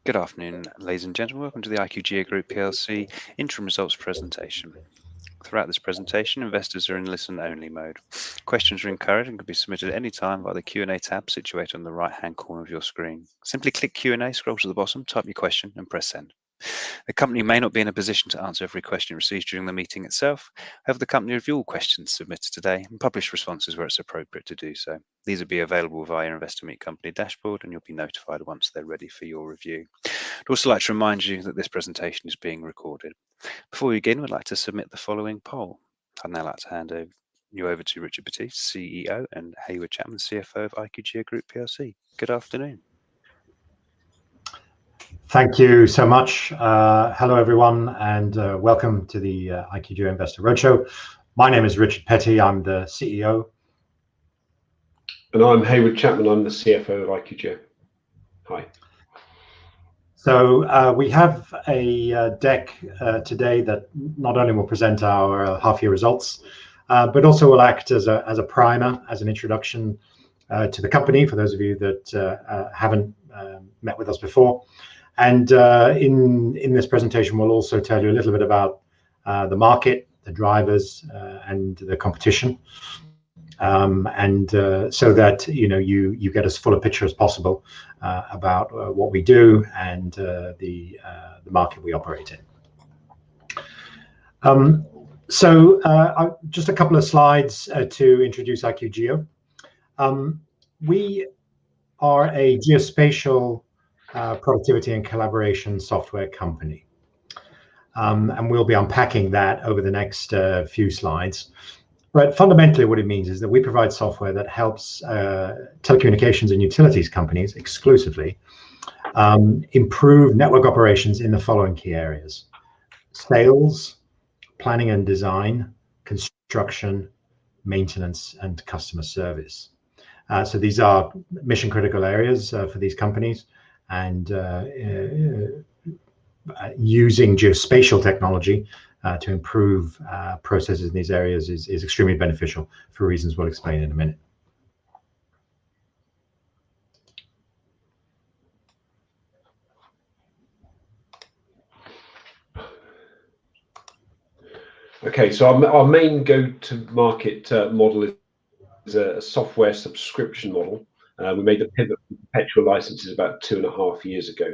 Good afternoon, ladies and gentlemen. Welcome to the IQGeo Group plc interim results presentation. Throughout this presentation, investors are in listen-only mode. Questions are encouraged and can be submitted at any time via the Q&A tab situated on the right-hand corner of your screen. Simply click Q&A, scroll to the bottom, type your question and press send. The company may not be in a position to answer every question received during the meeting itself. However, the company review all questions submitted today and publish responses where it's appropriate to do so. These will be available via your Investor Meet Company dashboard, and you'll be notified once they're ready for your review. I'd also like to remind you that this presentation is being recorded. Before we begin, we'd like to submit the following poll. I'd now like to hand you over to Richard Petit, CEO, and Hayward Chapman, CFO of IQGeo Group plc. Good afternoon. Thank you so much. Hello, everyone, and welcome to the IQGeo Investor Roadshow. My name is Richard Petit. I'm the CEO. And I'm Hayward Chapman. I'm the CFO of IQGeo. Hi. So we have a deck today that not only will present our half-year results, but also will act as a primer, as an introduction to the company for those of you that haven't met with us before. And in this presentation, we'll also tell you a little bit about the market, the drivers, and the competition, so that you get as full a picture as possible about what we do and the market we operate in. Just a couple of slides to introduce IQGeo. We are a geospatial productivity and collaboration software company. And we'll be unpacking that over the next few slides. But fundamentally, what it means is that we provide software that helps telecommunications and utilities companies exclusively improve network operations in the following key areas: sales, planning and design, construction, maintenance, and customer service. So these are mission critical areas for these companies. And using geospatial technology to improve processes in these areas is extremely beneficial for reasons we'll explain in a minute. Okay, so our main go-to-market model is a software subscription model. We made the pivot from perpetual licenses about 2.5 years ago.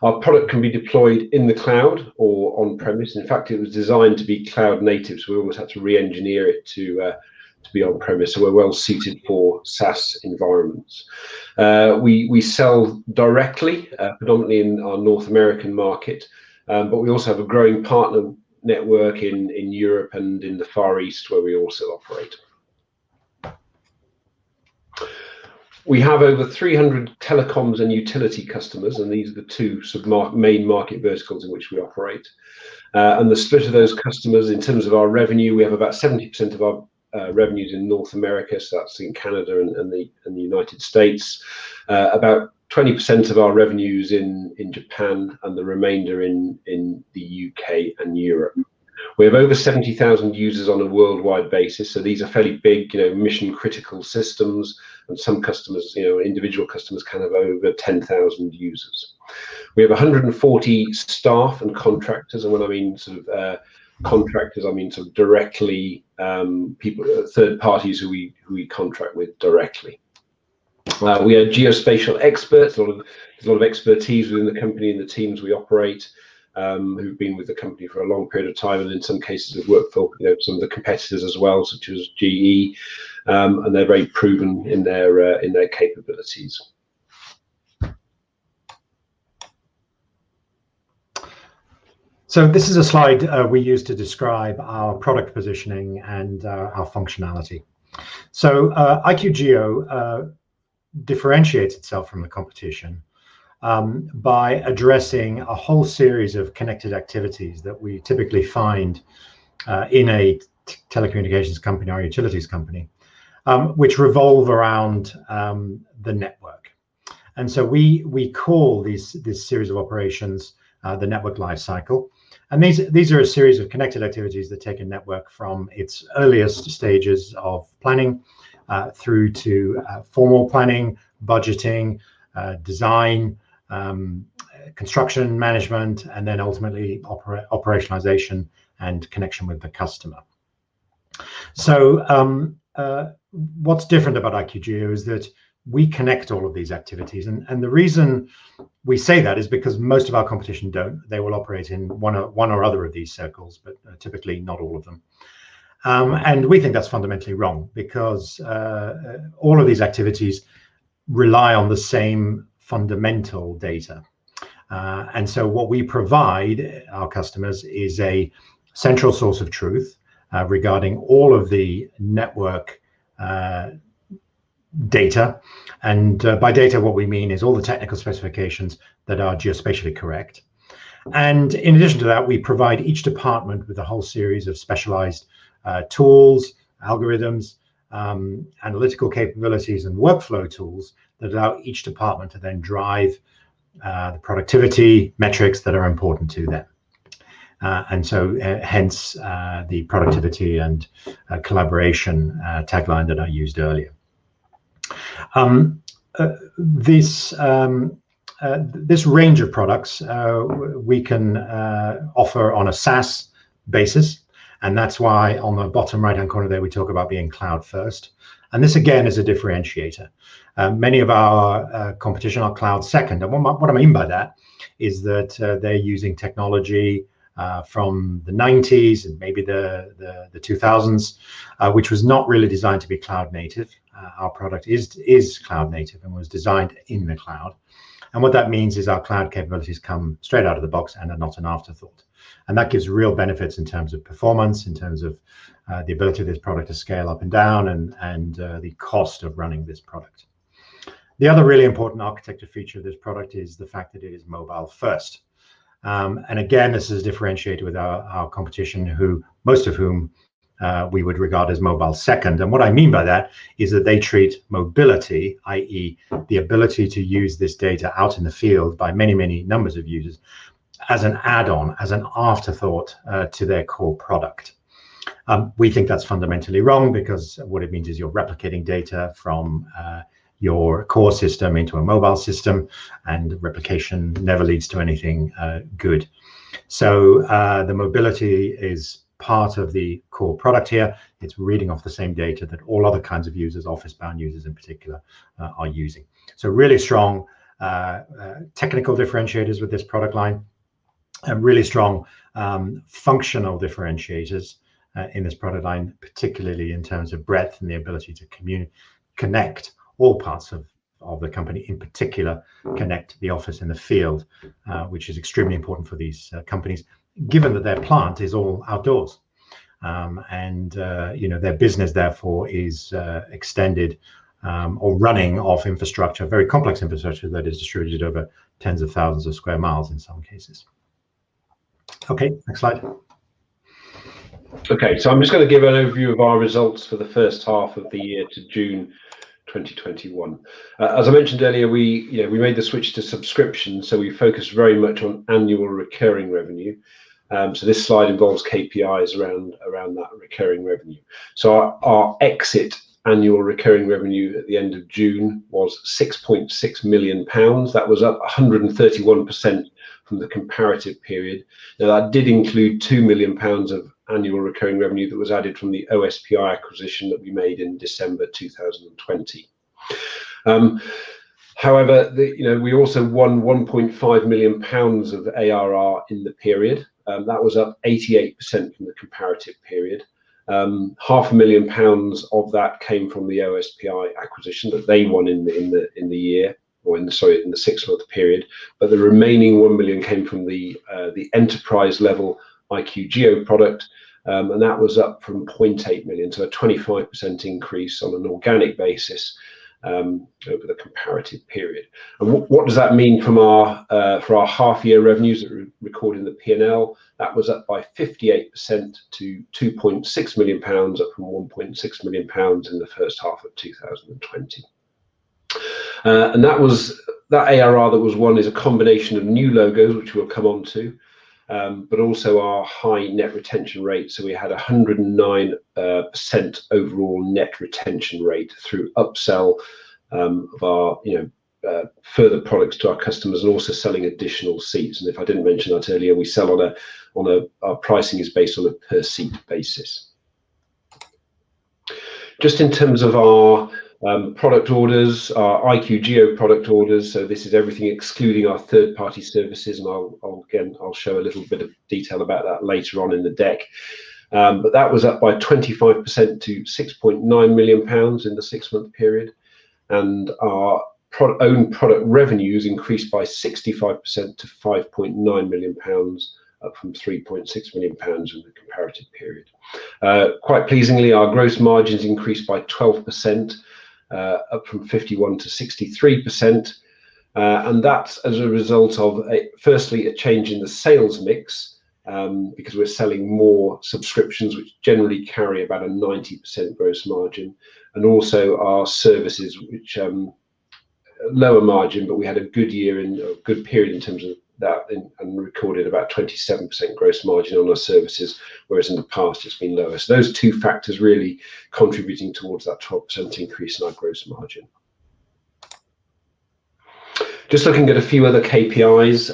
Our product can be deployed in the cloud or on-premise. In fact, it was designed to be cloud native, so we almost had to re-engineer it to be on-premise. So we're well suited for SaaS environments. We sell directly, predominantly in our North American market, but we also have a growing partner network in Europe and in the Far East, where we also operate. We have over 300 telecoms and utility customers, and these are the two sort of main market verticals in which we operate. And the split of those customers, in terms of our revenue, we have about 70% of our revenues in North America, so that's in Canada and the United States. About 20% of our revenues in Japan, and the remainder in the UK and Europe. We have over 70,000 users on a worldwide basis, so these are fairly big, mission critical systems, and some customers, individual customers can have over 10,000 users. We have 140 staff and contractors, and when I mean sort of contractors, I mean sort of directly people, third parties who we contract with directly. We are geospatial experts. There's a lot of expertise within the company and the teams we operate, who've been with the company for a long period of time, and in some cases have worked for some of the competitors as well, such as GE, and they're very proven in their capabilities. So this is a slide we use to describe our product positioning and our functionality. So IQGeo differentiates itself from the competition by addressing a whole series of connected activities that we typically find in a telecommunications company or utilities company, which revolve around the network. And so we call this series of operations the network lifecycle. And these are a series of connected activities that take a network from its earliest stages of planning through to formal planning, budgeting, design, construction management, and then ultimately operationalization and connection with the customer. So what's different about IQGeo is that we connect all of these activities, and the reason we say that is because most of our competition don't. They will operate in one or other of these circles, but typically not all of them. And we think that's fundamentally wrong, because all of these activities rely on the same fundamental data. And so what we provide our customers is a central source of truth regarding all of the network data. And by data, what we mean is all the technical specifications that are geospatially correct. And in addition to that, we provide each department with a whole series of specialized tools, algorithms, analytical capabilities, and workflow tools that allow each department to then drive the productivity metrics that are important to them. And so hence the productivity and collaboration tagline that I used earlier. This range of products we can offer on a SaaS basis, and that's why on the bottom right-hand corner there we talk about being cloud first. And this again is a differentiator. Many of our competition are cloud second, and what I mean by that is that they're using technology from the 90s and maybe the 2000s, which was not really designed to be cloud native. Our product is cloud native and was designed in the cloud. And what that means is our cloud capabilities come straight out of the box and are not an afterthought. And that gives real benefits in terms of performance, in terms of the ability of this product to scale up and down, and the cost of running this product. The other really important architecture feature of this product is the fact that it is mobile first. And again, this is differentiated with our competition, most of whom we would regard as mobile second. And what I mean by that is that they treat mobility, i.e. the ability to use this data out in the field by many, many numbers of users, as an add-on, as an afterthought to their core product. We think that's fundamentally wrong, because what it means is you're replicating data from your core system into a mobile system, and replication never leads to anything good. So the mobility is part of the core product here. It's reading off the same data that all other kinds of users, office-bound users in particular, are using. So really strong technical differentiators with this product line, and really strong functional differentiators in this product line, particularly in terms of breadth and the ability to connect all parts of the company, in particular connect the office and the field, which is extremely important for these companies, given that their plant is all outdoors. And their business therefore is extended or running off infrastructure, very complex infrastructure that is distributed over tens of thousands of square miles in some cases. Okay, next slide. Okay, so I'm just going to give an overview of our results for the first half of the year to June 2021. As I mentioned earlier, we made the switch to subscription, so we focused very much on annual recurring revenue. So this slide involves KPIs around that recurring revenue. So our exit annual recurring revenue at the end of June was £6.6 million. That was up 131% from the comparative period. Now that did include £2 million of annual recurring revenue that was added from the OSPI acquisition that we made in December 2020. However, we also won £1.5 million of ARR in the period. That was up 88% from the comparative period. £500,000 of that came from the OSPI acquisition that they won in the year, or in the 6-month period. But the remaining £1 million came from the enterprise level IQGeo product, and that was up from £0.8 million, so a 25% increase on an organic basis over the comparative period. And what does that mean from for our half-year revenues that we record in the P&L? That was up by 58% to £2.6 million, up from £1.6 million in the first half of 2020. And that ARR that was won is a combination of new logos, which we'll come on to, but also our high net retention rate. So we had 109% overall net retention rate through upsell of our further products to our customers and also selling additional seats. And if I didn't mention that earlier, we sell our pricing is based on a per seat basis. Just in terms of our product orders, our IQGeo product orders, so this is everything excluding our third-party services, and I'll show a little bit of detail about that later on in the deck. But that was up by 25% to £6.9 million in the 6-month period, and our own product revenues increased by 65% to £5.9 million, up from £3.6 million in the comparative period. Quite pleasingly, our gross margins increased by 12%, up from 51% to 63%, and that's as a result of firstly a change in the sales mix, because we're selling more subscriptions, which generally carry about a 90% gross margin, and also our services, which lower margin, but we had a good year and a good period in terms of that, and recorded about 27% gross margin on our services, whereas in the past it's been lower. So those two factors really contributing towards that 12% increase in our gross margin. Just looking at a few other KPIs,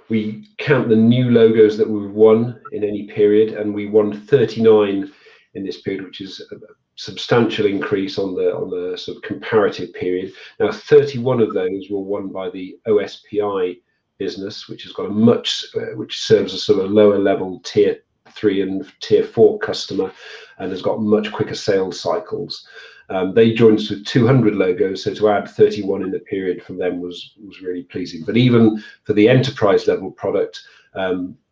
we count the new logos that we've won in any period, and we won 39 in this period, which is a substantial increase on the sort of comparative period. Now, 31 of those were won by the OSPI business, which has got which serves a sort of lower level tier 3 and tier 4 customer, and has got much quicker sales cycles. They joined us with 200 logos, so to add 31 in the period from them was really pleasing. But even for the enterprise level product,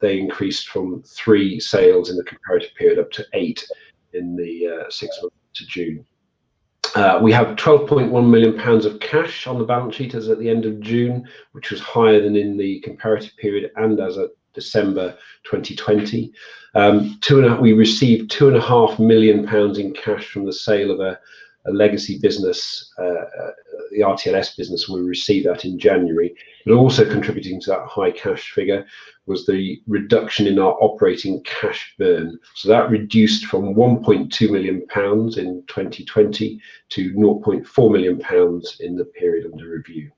they increased from 3 sales in the comparative period up to 8 in the 6 months to June. We have £12.1 million of cash on the balance sheet as at the end of June, which was higher than in the comparative period and as at December 2020. We received £2.5 million in cash from the sale of a legacy business, the RTLS business. We received that in January. But also contributing to that high cash figure was the reduction in our operating cash burn. So that reduced from £1.2 million in 2020 to £0.4 million in the period under review.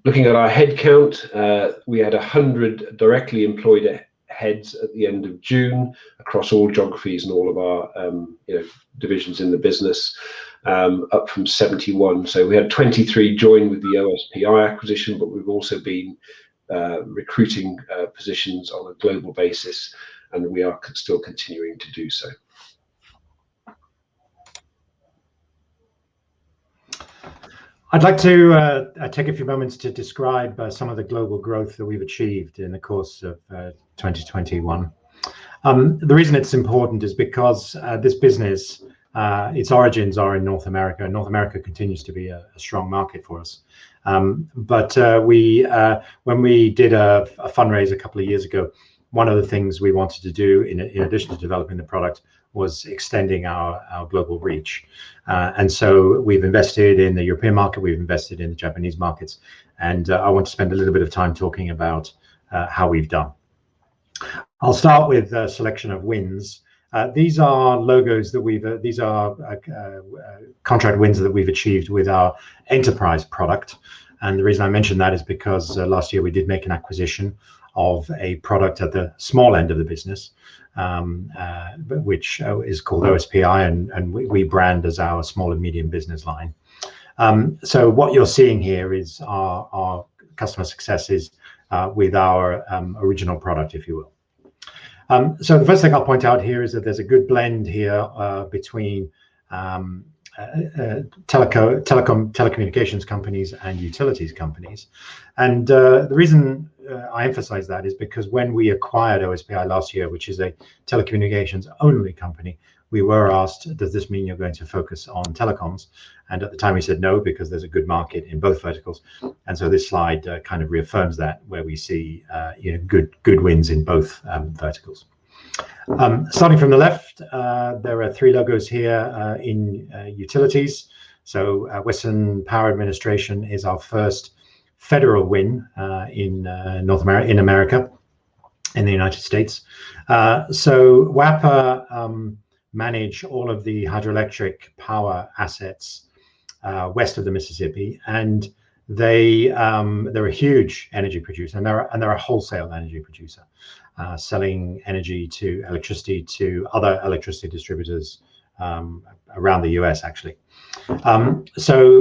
Looking at our headcount, we had 100 directly employed heads at the end of June across all geographies and all of our divisions in the business, up from 71. So we had 23 join with the OSPI acquisition, but we've also been recruiting positions on a global basis, and we are still continuing to do so. I'd like to take a few moments to describe some of the global growth that we've achieved in the course of 2021. The reason it's important is because this business, its origins are in North America, and North America continues to be a strong market for us. But when we did a fundraise a couple of years ago, one of the things we wanted to do in addition to developing the product was extending our global reach. And so we've invested in the European market, we've invested in the Japanese markets, and I want to spend a little bit of time talking about how we've done. I'll start with a selection of wins. These are logos that these are contract wins that we've achieved with our enterprise product. And the reason I mention that is because last year we did make an acquisition of a product at the small end of the business, which is called OSPI, and we brand as our small and medium business line. So what you're seeing here is our customer successes with our original product, if you will. So the first thing I'll point out here is that there's a good blend here between telecommunications companies and utilities companies. And the reason I emphasize that is because when we acquired OSPI last year, which is a telecommunications only company, we were asked, does this mean you're going to focus on telecoms? And at the time we said no, because there's a good market in both verticals. And so this slide kind of reaffirms that, where we see good wins in both verticals. Starting from the left, there are 3 logos here in utilities. So Western Power Administration is our first federal win in America, in the United States. So WAPA manage all of the hydroelectric power assets west of the Mississippi, and they're a huge energy producer, and they're a wholesale energy producer, selling electricity to other electricity distributors around the US, actually. So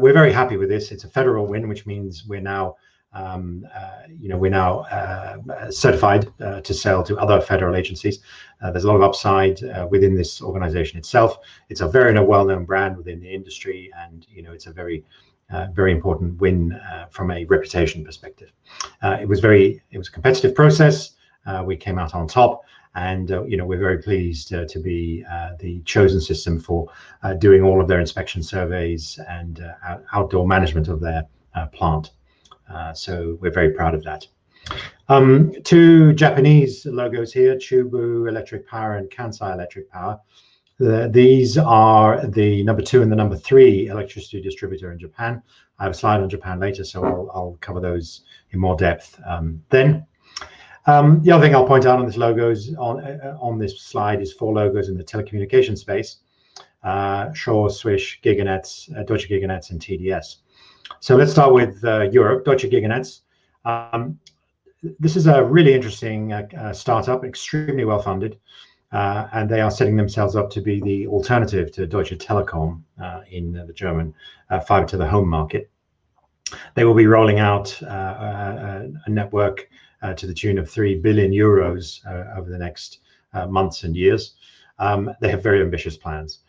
we're very happy with this. It's a federal win, which means we're now certified to sell to other federal agencies. There's a lot of upside within this organization itself. It's a very well-known brand within the industry, and it's a very important win from a reputation perspective. It was a competitive process. We came out on top, and we're very pleased to be the chosen system for doing all of their inspection surveys and outdoor management of their plant. So we're very proud of that. Two Japanese logos here, Chubu Electric Power and Kansai Electric Power. These are the number 2 and the number 3 electricity distributor in Japan. I have a slide on Japan later, so I'll cover those in more depth then. The other thing I'll point out on this logos on this slide is 4 logos in the telecommunication space: Shaw, Swish, Giganetz, Deutsche Giganetz, and TDS. So let's start with Europe, Deutsche Giganetz. This is a really interesting startup, extremely well funded, and they are setting themselves up to be the alternative to Deutsche Telekom in the German fiber to the home market. They will be rolling out a network to the tune of 3 billion euros over the next months and years. They have very ambitious plans.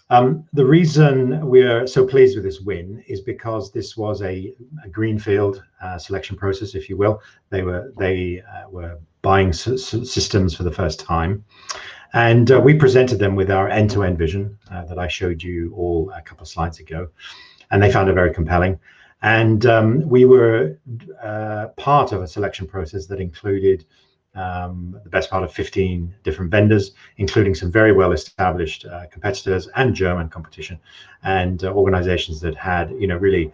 The reason we're so pleased with this win is because this was a greenfield selection process, if you will. They were buying systems for the first time, and we presented them with our end-to-end vision that I showed you all a couple of slides ago, and they found it very compelling. And we were part of a selection process that included the best part of 15 different vendors, including some very well-established competitors and German competition, and organizations that had, really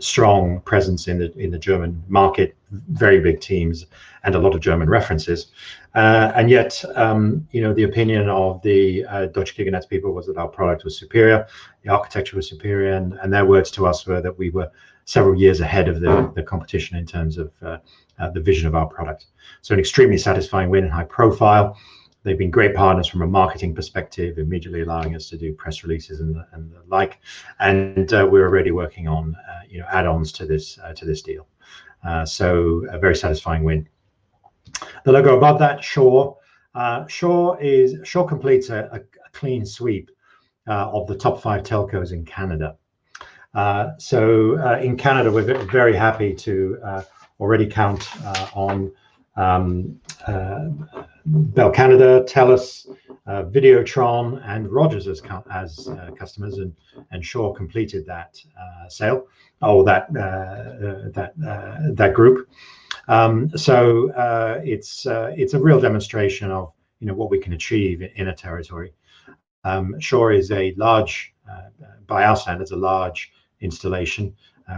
strong presence in the German market, very big teams, and a lot of German references. And yet, the opinion of the Deutsche Giganetz people was that our product was superior, the architecture was superior, and their words to us were that we were several years ahead of the competition in terms of the vision of our product. So an extremely satisfying win and high profile. They've been great partners from a marketing perspective, immediately allowing us to do press releases and the like. And we're already working on add-ons to this deal. So a very satisfying win. The logo above that, Shaw. Shaw completes a clean sweep of the top 5 telcos in Canada. So in Canada, we're very happy to already count on Bell Canada, TELUS, Videotron, and Rogers as customers, and Shaw completed that sale, or that group. So it's a real demonstration of what we can achieve in a territory. Shaw is a large, by our standards, a large installation.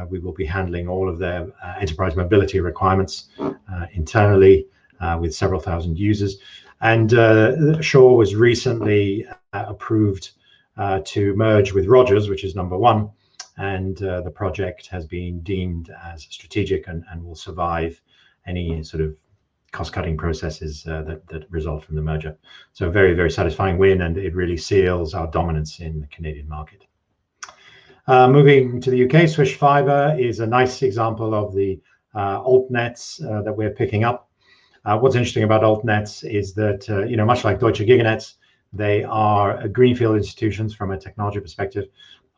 We will be handling all of their enterprise mobility requirements internally with several thousand users. And Shaw was recently approved to merge with Rogers, which is number 1. And the project has been deemed as strategic and will survive any sort of cost-cutting processes that result from the merger. So a very, very satisfying win, and it really seals our dominance in the Canadian market. Moving to the UK, Swish Fibre is a nice example of the altnets that we're picking up. What's interesting about altnets is that, much like Deutsche Giganetz, they are greenfield institutions from a technology perspective.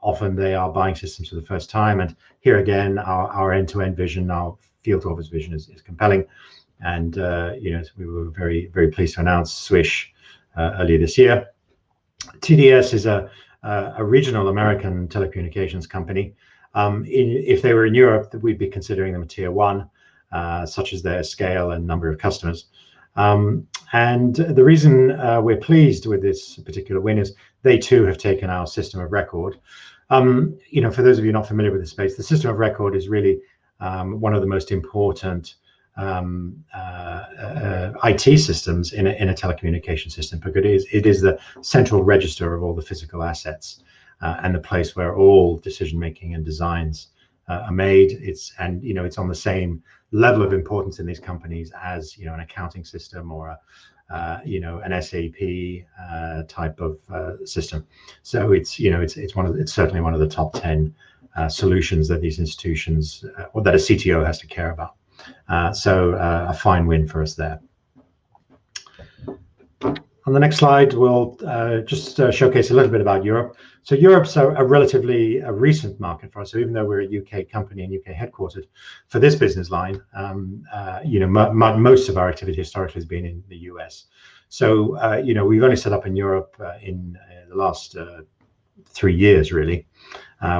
Often they are buying systems for the first time. And here again, our end-to-end vision, our field office vision is compelling. And, we were very, very pleased to announce Swish earlier this year. TDS is a regional American telecommunications company. If they were in Europe, we'd be considering them a tier 1, such as their scale and number of customers. And the reason we're pleased with this particular win is they too have taken our system of record. For those of you not familiar with the space, the system of record is really one of the most important IT systems in a telecommunication system, because it is the central register of all the physical assets. and the place where all decision making and designs are made. It's on the same level of importance in these companies as an accounting system or an SAP type of system. So it's certainly one of the top 10 solutions that these institutions or that a CTO has to care about. So a fine win for us there. On the next slide, we'll just showcase a little bit about Europe. So Europe's a relatively recent market for us. So even though we're a UK company and UK headquartered, for this business line, most of our activity historically has been in the US. So we've only set up in Europe in the last 3 years, really.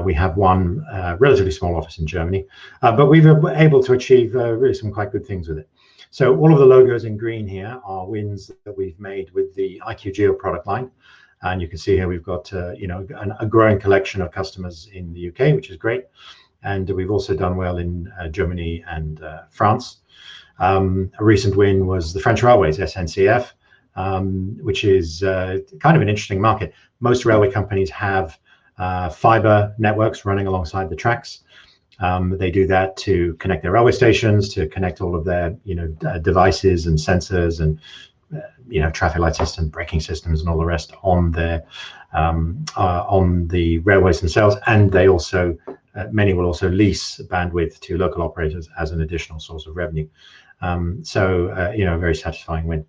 We have one relatively small office in Germany, but we've been able to achieve really some quite good things with it. So all of the logos in green here are wins that we've made with the IQGeo product line. And you can see here we've got a growing collection of customers in the UK, which is great. And we've also done well in Germany and France. A recent win was the French Railways, SNCF, which is kind of an interesting market. Most railway companies have fiber networks running alongside the tracks. They do that to connect their railway stations, to connect all of their devices and sensors and traffic light systems, braking systems, and all the rest on the railways themselves. And they also many will also lease bandwidth to local operators as an additional source of revenue. A very satisfying win.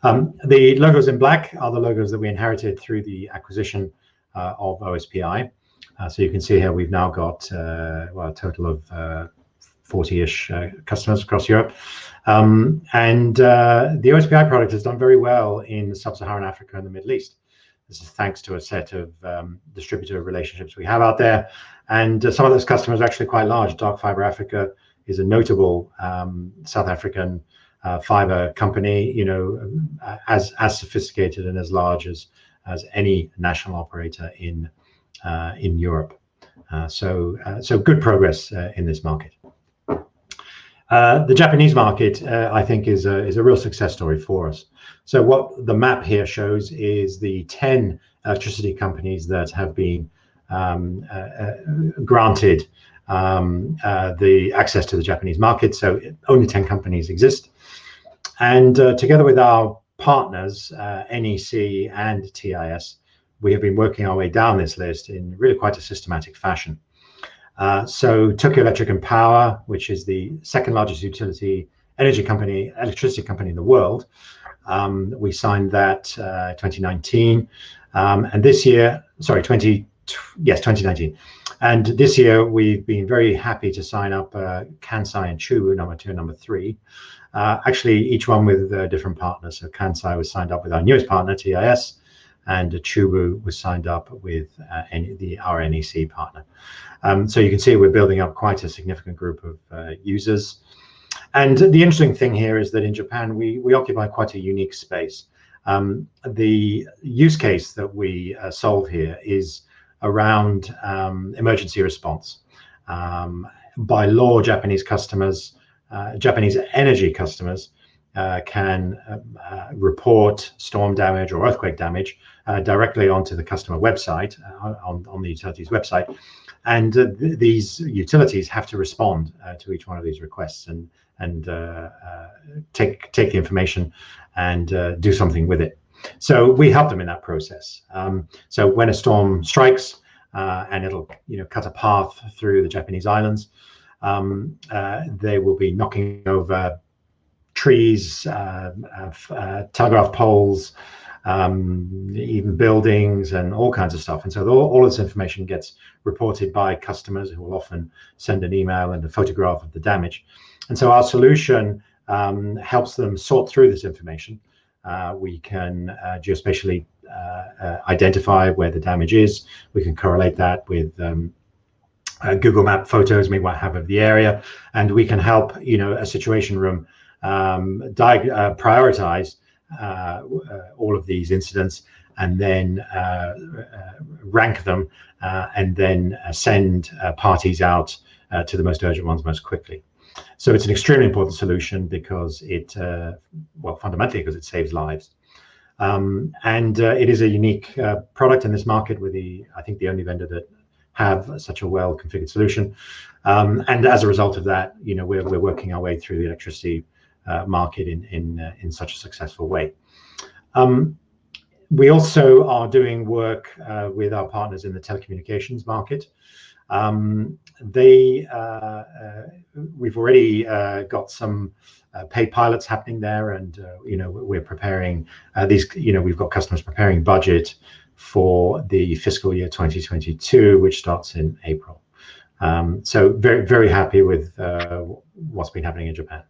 The logos in black are the logos that we inherited through the acquisition of OSPI. So you can see here we've now got a total of 40-ish customers across Europe. The OSPI product has done very well in sub-Saharan Africa and the Middle East. This is thanks to a set of distributor relationships we have out there. And some of those customers are actually quite large. Dark Fiber Africa is a notable South African fiber company, as sophisticated and as large as any national operator in Europe. So good progress in this market. The Japanese market, I think, is a real success story for us. So what the map here shows is the 10 electricity companies that have been granted the access to the Japanese market. So only 10 companies exist. And together with our partners, NEC and TIS, we have been working our way down this list in really quite a systematic fashion. So Tokyo Electric and Power, which is the second largest electricity company in the world, we signed that 2019, and this year, 2019. And this year we've been very happy to sign up Kansai and Chubu, number 2 and number 3. Actually, each one with different partners. So Kansai was signed up with our newest partner, TIS, and Chubu was signed up with our NEC partner. So you can see we're building up quite a significant group of users. And the interesting thing here is that in Japan, we occupy quite a unique space. The use case that we solve here is around emergency response. By law, Japanese energy customers can report storm damage or earthquake damage directly onto the customer website, on the utility's website. And these utilities have to respond to each one of these requests and take the information and do something with it. So we help them in that process. So when a storm strikes and it'll cut a path through the Japanese islands, they will be knocking over trees, telegraph poles, even buildings and all kinds of stuff. And so all this information gets reported by customers who will often send an email and a photograph of the damage. And so our solution helps them sort through this information. We can geospatially identify where the damage is. We can correlate that with Google Map photos we might have of the area, and we can help a situation room prioritize all of these incidents and then rank them and then send parties out to the most urgent ones most quickly. So it's an extremely important solution because fundamentally because it saves lives. It is a unique product in this market. We're I think the only vendor that have such a well-configured solution. And as a result of that, we're working our way through the electricity market in such a successful way. We also are doing work with our partners in the telecommunications market. We've already got some paid pilots happening there, and we're preparing these. We've got customers preparing budget for the fiscal year 2022, which starts in April. So very, very happy with what's been happening in Japan.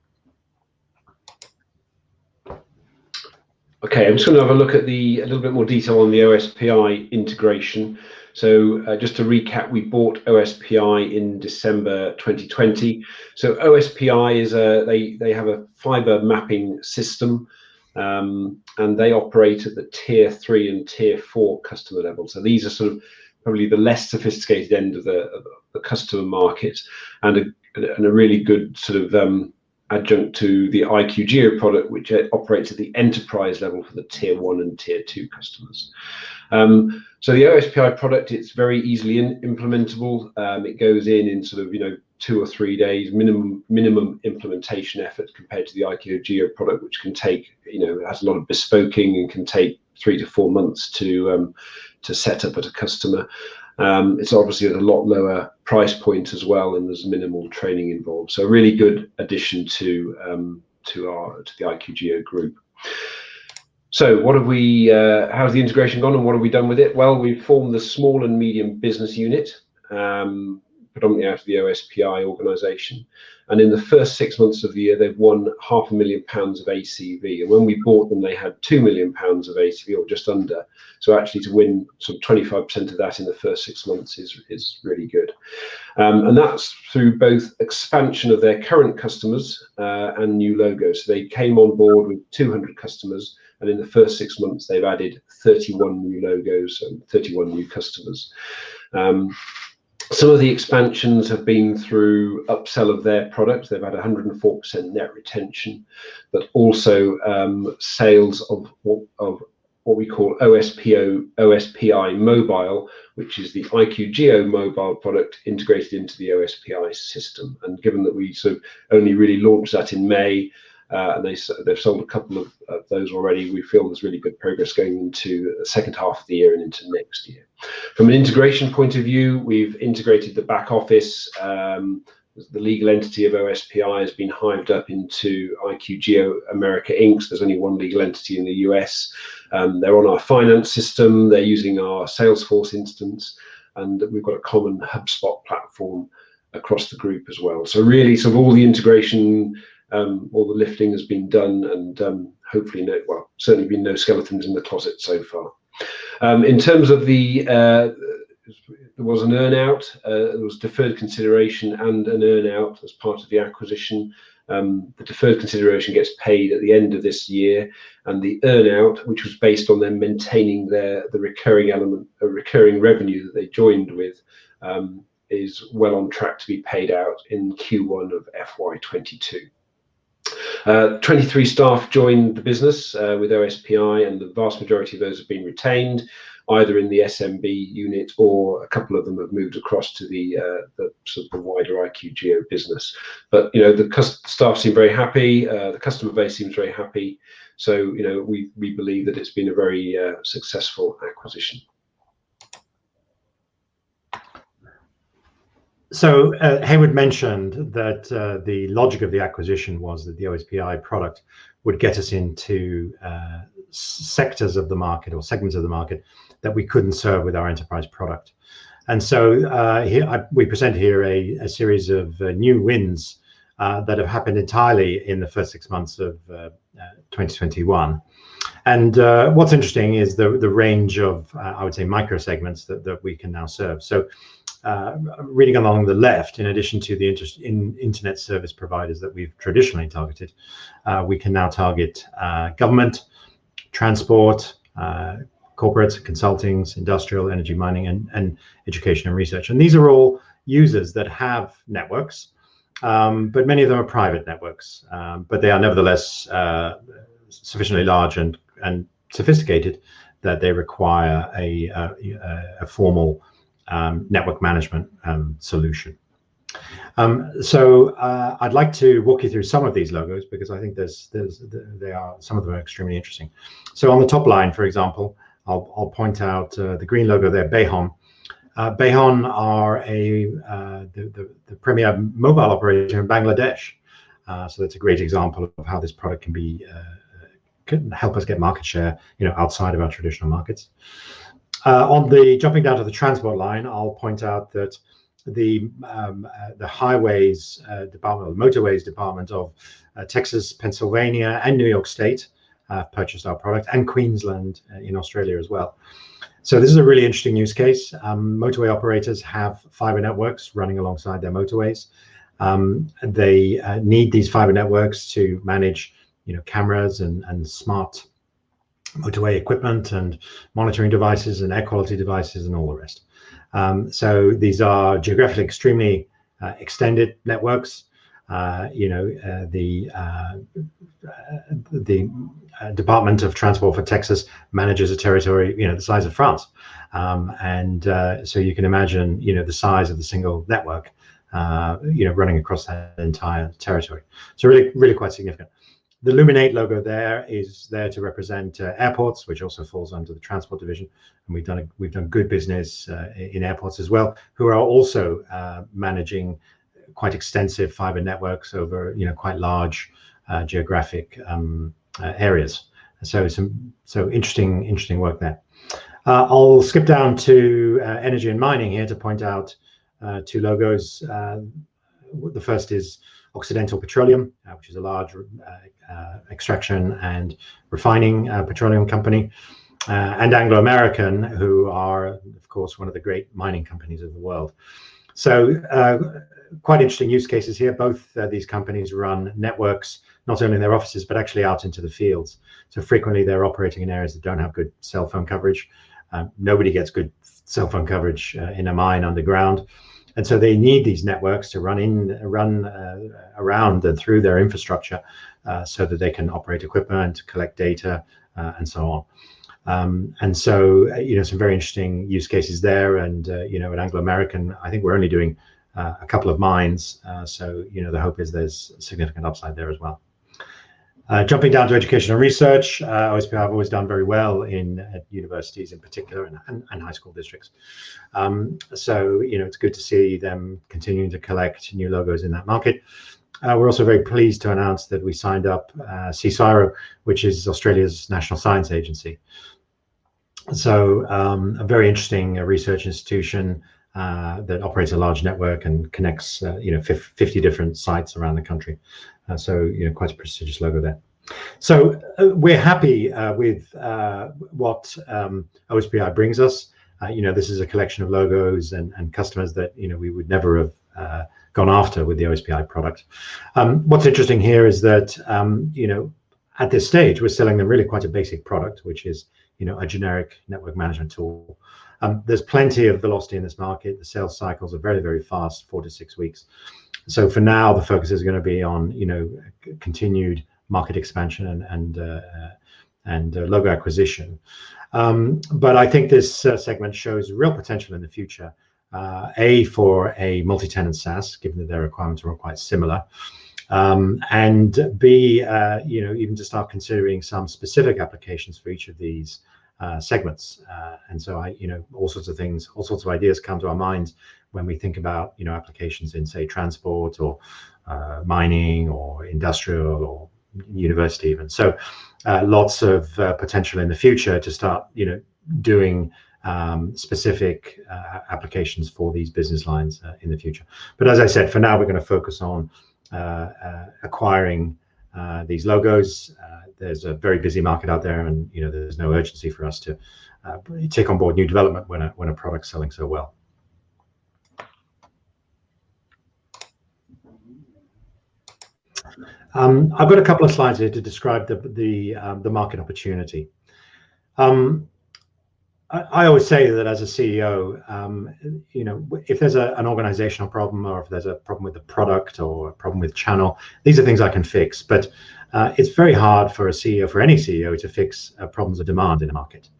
Okay, I'm just going to have a look at a little bit more detail on the OSPI integration. So just to recap, we bought OSPI in December 2020. So OSPI is they have a fiber mapping system, and they operate at the tier 3 and tier 4 customer level. So these are sort of probably the less sophisticated end of the customer market, and a really good sort of adjunct to the IQGeo product, which operates at the enterprise level for the tier 1 and tier 2 customers. So the OSPI product, it's very easily implementable. It goes in sort of 2 or 3 days minimum implementation effort, compared to the IQGeo product, which can take has a lot of bespoking and can take 3 to 4 months to set up at a customer. It's obviously at a lot lower price point as well, and there's minimal training involved. So a really good addition to the IQGeo group. So what have we? How's the integration gone, and what have we done with it? Well, we've formed the small and medium business unit, predominantly out of the OSPI organisation. And in the first 6 months of the year, they've won £500,000 of ACV. And when we bought them, they had £2 million of ACV, or just under. So actually, to win sort of 25% of that in the first 6 months is really good. And that's through both expansion of their current customers and new logos. So they came on board with 200 customers, and in the first 6 months, they've added 31 new logos and 31 new customers. Some of the expansions have been through upsell of their products. They've had 104% net retention, but also sales of what we call OSPI Mobile, which is the IQGeo mobile product integrated into the OSPI system. And given that we sort of only really launched that in May, and they've sold a couple of those already, we feel there's really good progress going into the second half of the year and into next year. From an integration point of view, we've integrated the back office. The legal entity of OSPI has been hived up into IQGeo America Inc. So there's only one legal entity in the US. They're on our finance system. They're using our Salesforce instance, and we've got a common HubSpot platform across the group as well. So really, sort of all the integration, all the lifting has been done, and hopefully, certainly been no skeletons in the closet so far. In terms of there was an earn-out, there was deferred consideration and an earn-out as part of the acquisition. The deferred consideration gets paid at the end of this year, and the earn-out, which was based on them maintaining the recurring revenue that they joined with, is well on track to be paid out in Q1 of FY22. 23 staff joined the business with OSPI, and the vast majority of those have been retained, either in the SMB unit, or a couple of them have moved across to the sort of the wider IQGeo business. But the staff seem very happy, the customer base seems very happy. So we believe that it's been a very successful acquisition. So Hayward mentioned that the logic of the acquisition was that the OSPI product would get us into sectors of the market, or segments of the market, that we couldn't serve with our enterprise product. And so we present here a series of new wins that have happened entirely in the first 6 months of 2021. And what's interesting is the range of, I would say, micro segments that we can now serve. So reading along the left, in addition to the internet service providers that we've traditionally targeted, we can now target government, transport, corporate, consultings, industrial, energy, mining, and education and research. And these are all users that have networks, but many of them are private networks, but they are nevertheless sufficiently large and sophisticated that they require a formal network management solution. So I'd like to walk you through some of these logos because I think some of them are extremely interesting. So on the top line, for example, I'll point out the green logo there, Behon. Behon are the premier mobile operator in Bangladesh. So that's a great example of how this product can help us get market share, outside of our traditional markets. Jumping down to the transport line, I'll point out that the highways department, or the motorways department of Texas, Pennsylvania, and New York State purchased our product, and Queensland in Australia as well. So this is a really interesting use case. Motorway operators have fiber networks running alongside their motorways. They need these fiber networks to manage, cameras and smart motorway equipment and monitoring devices and air quality devices and all the rest. So these are geographically extremely extended networks. The Department of Transport for Texas manages a territory, the size of France, so you can imagine, the size of the single network, running across that entire territory. So really, really quite significant. The Luminate logo there is there to represent airports, which also falls under the transport division, and we've done good business in airports as well, who are also managing quite extensive fiber networks over quite large geographic areas. So interesting work there. I'll skip down to energy and mining here to point out two logos. The first is Occidental Petroleum, which is a large extraction and refining petroleum company, and Anglo American, who are, of course, one of the great mining companies of the world. So quite interesting use cases here. Both these companies run networks, not only in their offices, but actually out into the fields. So frequently they're operating in areas that don't have good cell phone coverage. Nobody gets good cell phone coverage in a mine underground. And so they need these networks to run around and through their infrastructure so that they can operate equipment, collect data, and so on. And so, some very interesting use cases there. And, at Anglo American, I think we're only doing a couple of mines. So, the hope is there's significant upside there as well. Jumping down to education and research, OSPI have always done very well at universities in particular, and high school districts. So, it's good to see them continuing to collect new logos in that market. We're also very pleased to announce that we signed up CSIRO, which is Australia's national science agency. So a very interesting research institution that operates a large network and connects 50 different sites around the country. So quite a prestigious logo there. So we're happy with what OSPI brings us. This is a collection of logos and customers that we would never have gone after with the OSPI product. What's interesting here is that at this stage we're selling them really quite a basic product, which is a generic network management tool. There's plenty of velocity in this market. The sales cycles are very, very fast, 4 to 6 weeks. So for now, the focus is going to be on continued market expansion and logo acquisition. But I think this segment shows real potential in the future. For a multi-tenant SaaS, given that their requirements are all quite similar, and B, even to start considering some specific applications for each of these segments. And so all sorts of things, all sorts of ideas come to our minds when we think about applications in, say, transport or mining or industrial or university even. So lots of potential in the future to start doing specific applications for these business lines in the future. But as I said, for now we're going to focus on acquiring these logos. There's a very busy market out there, and there's no urgency for us to take on board new development when a product's selling so well. I've got a couple of slides here to describe the market opportunity. I always say that as a CEO, if there's an organizational problem, or if there's a problem with the product or a problem with channel, these are things I can fix. But it's very hard for a CEO, for any CEO, to fix problems of demand in a market.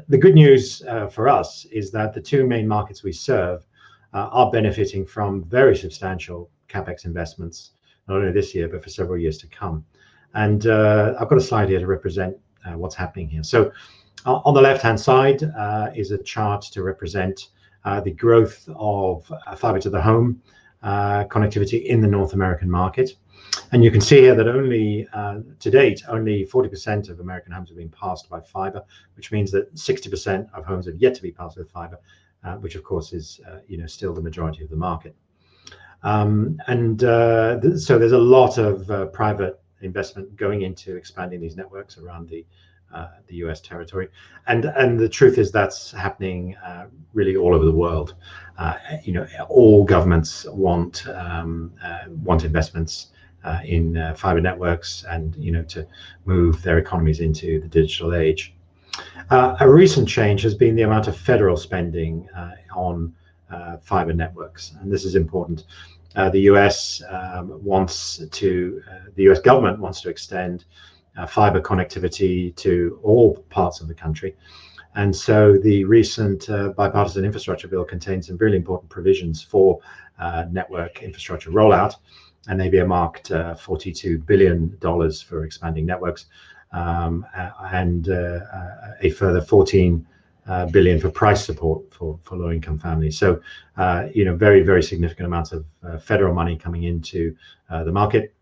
The good news for us is that the two main markets we serve are benefiting from very substantial capex investments, not only this year, but for several years to come. And I've got a slide here to represent what's happening here. So on the left-hand side is a chart to represent the growth of fiber to the home connectivity in the North American market. And you can see here that only to date, only 40% of American homes have been passed by fiber, which means that 60% of homes have yet to be passed with fiber, which of course is still the majority of the market. So there's a lot of private investment going into expanding these networks around the US territory, and the truth is that's happening really all over the world. All governments want investments in fiber networks, and to move their economies into the digital age. A recent change has been the amount of federal spending on fiber networks, and this is important. The US government wants to extend fiber connectivity to all parts of the country. And so the recent bipartisan infrastructure bill contains some really important provisions for network infrastructure rollout, and they've earmarked $42 billion for expanding networks, and a further $14 billion for price support for low-income families. So, very, very significant amounts of federal money coming into the market.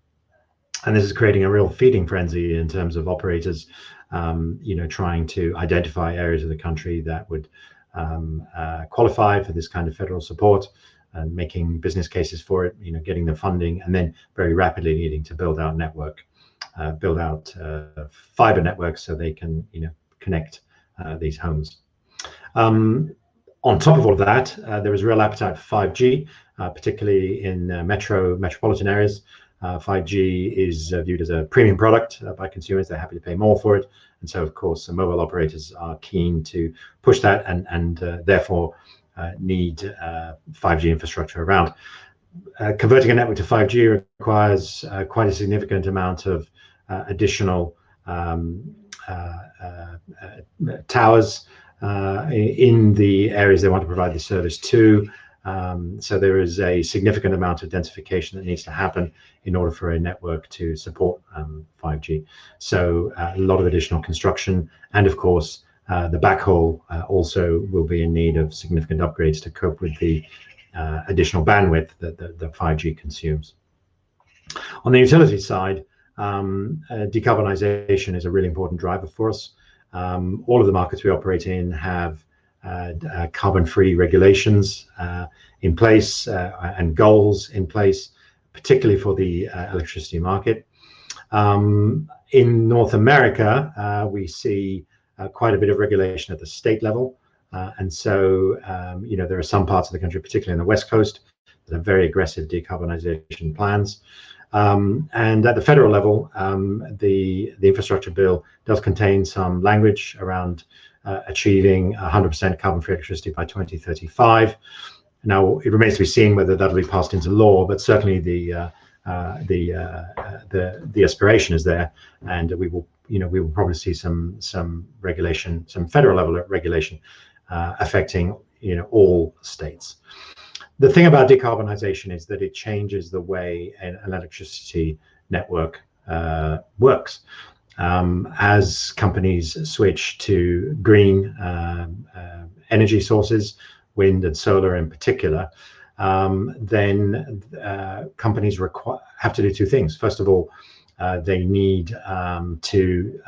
And this is creating a real feeding frenzy in terms of operators, trying to identify areas of the country that would qualify for this kind of federal support, and making business cases for it, getting the funding, and then very rapidly needing to build out fiber networks so they can, connect these homes. On top of all of that, there is real appetite for 5G, particularly in metropolitan areas. 5G is viewed as a premium product by consumers. They're happy to pay more for it. And so, of course, the mobile operators are keen to push that, and therefore need 5G infrastructure around. Converting a network to 5G requires quite a significant amount of additional towers in the areas they want to provide the service to. So there is a significant amount of densification that needs to happen in order for a network to support 5G. So a lot of additional construction, and of course the backhaul also will be in need of significant upgrades to cope with the additional bandwidth that 5G consumes. On the utility side, decarbonization is a really important driver for us. All of the markets we operate in have carbon-free regulations in place, and goals in place, particularly for the electricity market. In North America, we see quite a bit of regulation at the state level, and so there are some parts of the country, particularly in the West Coast, that have very aggressive decarbonization plans. And at the federal level, the infrastructure bill does contain some language around achieving 100% carbon-free electricity by 2035. Now, it remains to be seen whether that'll be passed into law, but certainly the aspiration is there, and we will probably see some regulation, some federal level regulation affecting all states. The thing about decarbonization is that it changes the way an electricity network works. As companies switch to green energy sources, wind and solar in particular, then companies have to do two things. First of all, they need to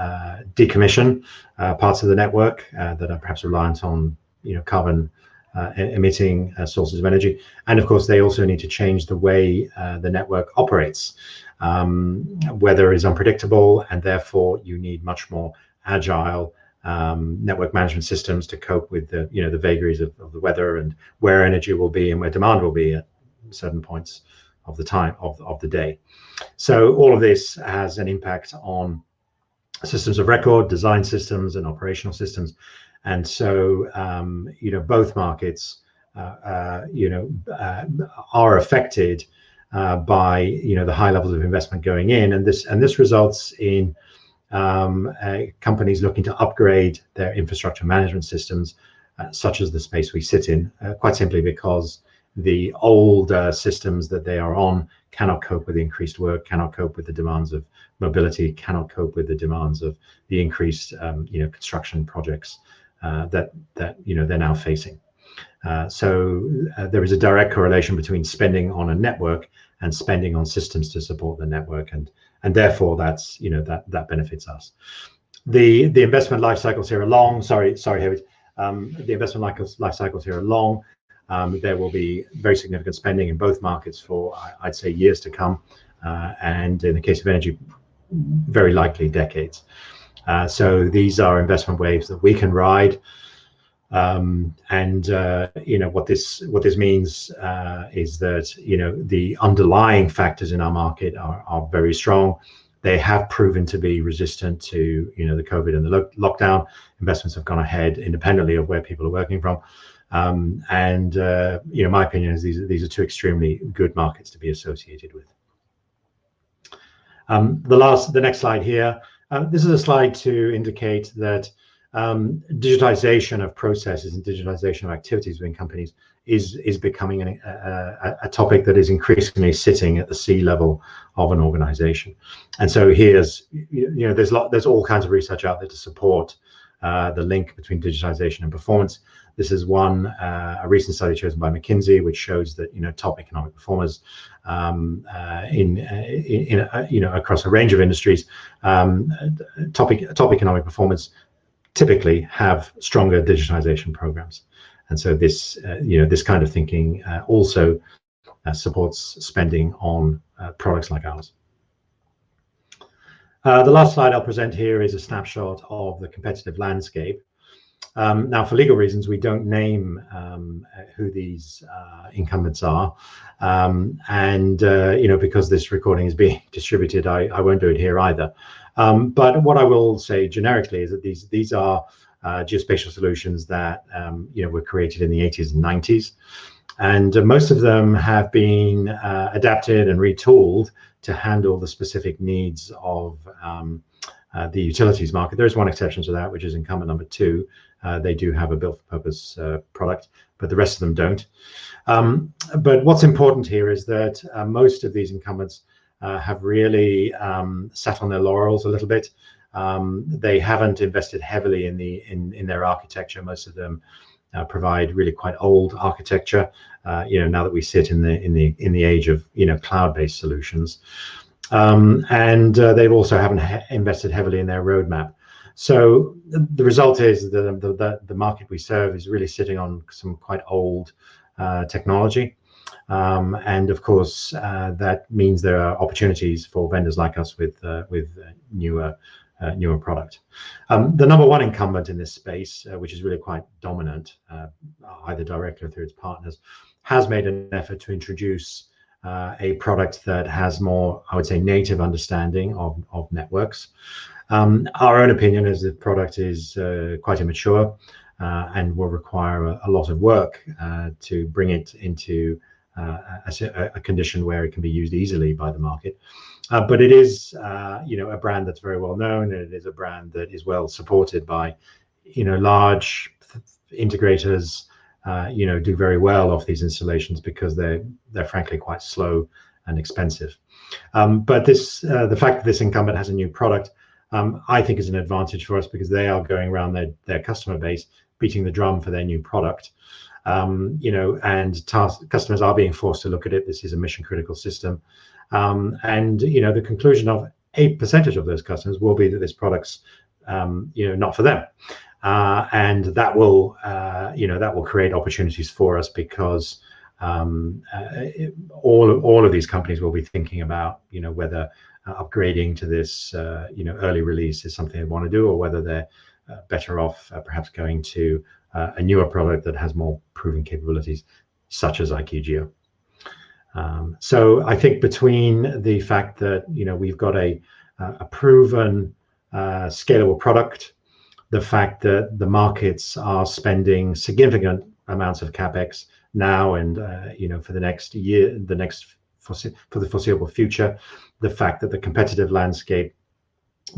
decommission parts of the network that are perhaps reliant on carbon emitting sources of energy, and of course they also need to change the way the network operates. Weather is unpredictable, and therefore you need much more agile network management systems to cope with the the vagaries of the weather, and where energy will be and where demand will be at certain points of the time of the day. So all of this has an impact on systems of record, design systems, and operational systems. And so both markets are affected by the high levels of investment going in, and this results in companies looking to upgrade their infrastructure management systems, such as the space we sit in, quite simply because the old systems that they are on cannot cope with the increased work, cannot cope with the demands of mobility, cannot cope with the demands of the increased construction projects that they're now facing. So there is a direct correlation between spending on a network and spending on systems to support the network, and therefore that's that benefits us. The investment life cycles here are long. Sorry, David. The investment life cycles here are long. There will be very significant spending in both markets for, I'd say, years to come, and in the case of energy, very likely decades. So these are investment waves that we can ride. What this means is that the underlying factors in our market are very strong. They have proven to be resistant to the COVID and the lockdown. Investments have gone ahead independently of where people are working from. My opinion is these are two extremely good markets to be associated with. The next slide here. This is a slide to indicate that digitization of processes and digitization of activities within companies is becoming a topic that is increasingly sitting at the C-level of an organization. And so here's there's all kinds of research out there to support the link between digitization and performance. This is a recent study chosen by McKinsey, which shows that top economic performers across a range of industries, top economic performance typically have stronger digitization programs. And so this kind of thinking also supports spending on products like ours. The last slide I'll present here is a snapshot of the competitive landscape. Now, for legal reasons, we don't name who these incumbents are, because this recording is being distributed, I won't do it here either. But what I will say generically is that these are geospatial solutions that were created in the 80s and 90s, and most of them have been adapted and retooled to handle the specific needs of the utilities market. There is one exception to that, which is incumbent number 2. They do have a built-for-purpose product, but the rest of them don't. But what's important here is that most of these incumbents have really sat on their laurels a little bit. They haven't invested heavily in their architecture. Most of them provide really quite old architecture. Now that we sit in the age of cloud-based solutions, and they also haven't invested heavily in their roadmap. So the result is that the market we serve is really sitting on some quite old technology, and of course that means there are opportunities for vendors like us with newer product. The number one incumbent in this space, which is really quite dominant, either directly or through its partners, has made an effort to introduce a product that has more, I would say, native understanding of networks. Our own opinion is that the product is quite immature and will require a lot of work to bring it into a condition where it can be used easily by the market. But it is a brand that's very well known, and it is a brand that is well supported by large integrators. Do very well off these installations because they're frankly quite slow and expensive. But the fact that this incumbent has a new product, I think, is an advantage for us, because they are going around their customer base beating the drum for their new product. And customers are being forced to look at it. This is a mission critical system, and the conclusion of a percentage of those customers will be that this product's not for them. And that will create opportunities for us, because all of these companies will be thinking about whether upgrading to this early release is something they want to do, or whether they're better off perhaps going to a newer product that has more proven capabilities, such as IQGeo. So I think between the fact that we've got a proven scalable product, the fact that the markets are spending significant amounts of capex now and for the next year, for the foreseeable future, the fact that the competitive landscape